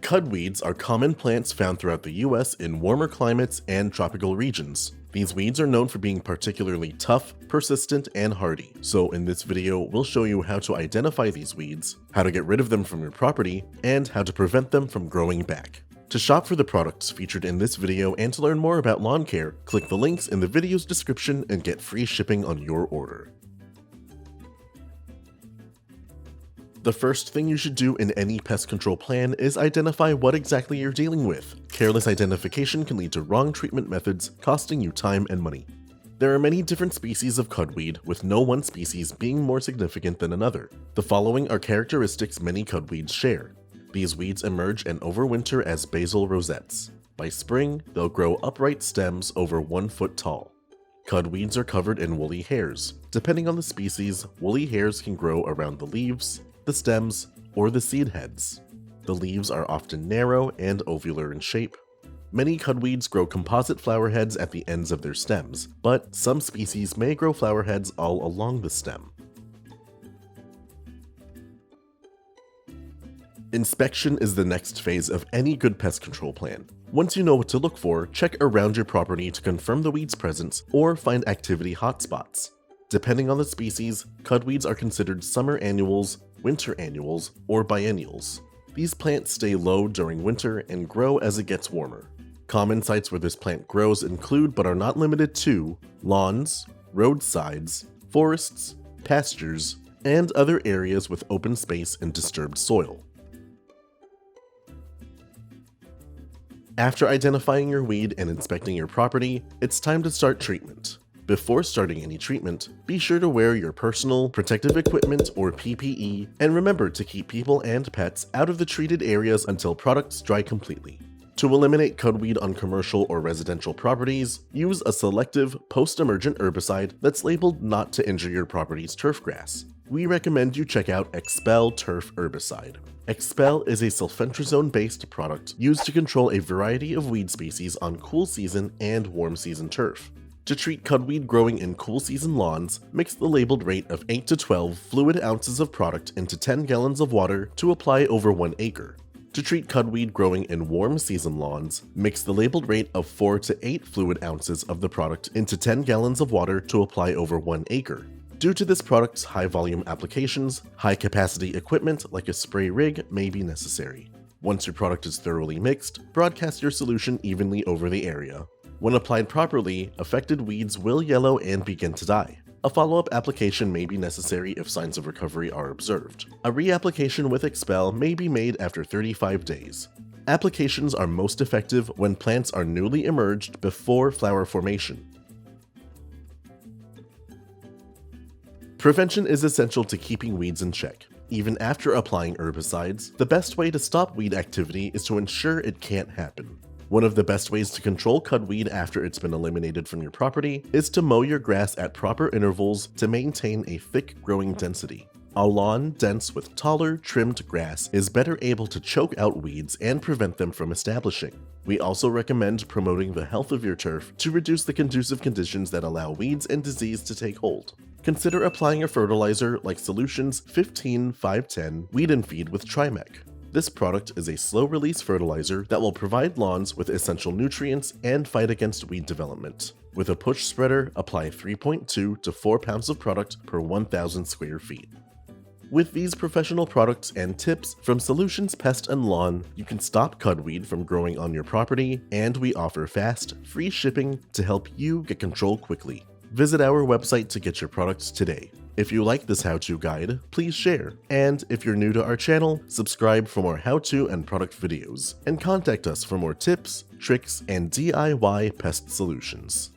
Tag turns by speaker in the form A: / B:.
A: Cudweeds are common plants found throughout the US in warmer climates and tropical regions. These weeds are known for being particularly tough, persistent, and hardy. So in this video, we'll show you how to identify these weeds, how to get rid of them from your property, and how to prevent them from growing back. To shop for the products featured in this video and to learn more about lawn care, click the links in the video's description and get free shipping on your order. The first thing you should do in any pest control plan is identify what exactly you're dealing with. Careless identification can lead to wrong treatment methods, costing you time and money. There are many different species of cudweed, with no one species being more significant than another. The following are characteristics many cudweeds share. These weeds emerge and overwinter as basal rosettes. By spring, they'll grow upright stems over 1 foot tall. Cudweeds are covered in woolly hairs. Depending on the species, woolly hairs can grow around the leaves, the stems, or the seed heads. The leaves are often narrow and ovular in shape. Many cudweeds grow composite flower heads at the ends of their stems, but some species may grow flower heads all along the stem. Inspection is the next phase of any good pest control plan. Once you know what to look for, check around your property to confirm the weed's presence or find activity hotspots. Depending on the species, cudweeds are considered summer annuals, winter annuals, or biennials. These plants stay low during winter and grow as it gets warmer. Common sites where this plant grows include, but are not limited to, lawns, roadsides, forests, pastures, and other areas with open space and disturbed soil. After identifying your weed and inspecting your property, it's time to start treatment. Before starting any treatment, be sure to wear your personal protective equipment or PPE, and remember to keep people and pets out of the treated areas until products dry completely. To eliminate cudweed on commercial or residential properties, use a selective post-emergent herbicide that's labeled not to injure your property's turf grass. We recommend you check out Expel Turf Herbicide. Expel is a sulfentrazone-based product used to control a variety of weed species on cool season and warm season turf. To treat cudweed growing in cool season lawns, mix the labeled rate of 8 to 12 fluid ounces of product into 10 gallons of water to apply over 1 acre. To treat cudweed growing in warm season lawns, mix the labeled rate of 4 to 8 fluid ounces of the product into 10 gallons of water to apply over 1 acre. Due to this product's high volume applications, high capacity equipment like a spray rig may be necessary. Once your product is thoroughly mixed, broadcast your solution evenly over the area. When applied properly, affected weeds will yellow and begin to die. A follow-up application may be necessary if signs of recovery are observed. A reapplication with Expel may be made after 35 days. Applications are most effective when plants are newly emerged before flower formation. Prevention is essential to keeping weeds in check. Even after applying herbicides, the best way to stop weed activity is to ensure it can't happen. One of the best ways to control cudweed after it's been eliminated from your property is to mow your grass at proper intervals to maintain a thick growing density. A lawn dense with taller, trimmed grass is better able to choke out weeds and prevent them from establishing. We also recommend promoting the health of your turf to reduce the conducive conditions that allow weeds and disease to take hold. Consider applying a fertilizer like Solutions 15-510 Weed and Feed with Trimec. This product is a slow-release fertilizer that will provide lawns with essential nutrients and fight against weed development. With a push spreader, apply 3.2 to 4 pounds of product per 1,000 square feet. With these professional products and tips from Solutions Pest and Lawn, you can stop cudweed from growing on your property, and we offer fast, free shipping to help you get control quickly. Visit our website to get your products today. If you like this how-to guide, please share. And if you're new to our channel, subscribe for more how-to and product videos. And contact us for more tips, tricks, and DIY pest solutions.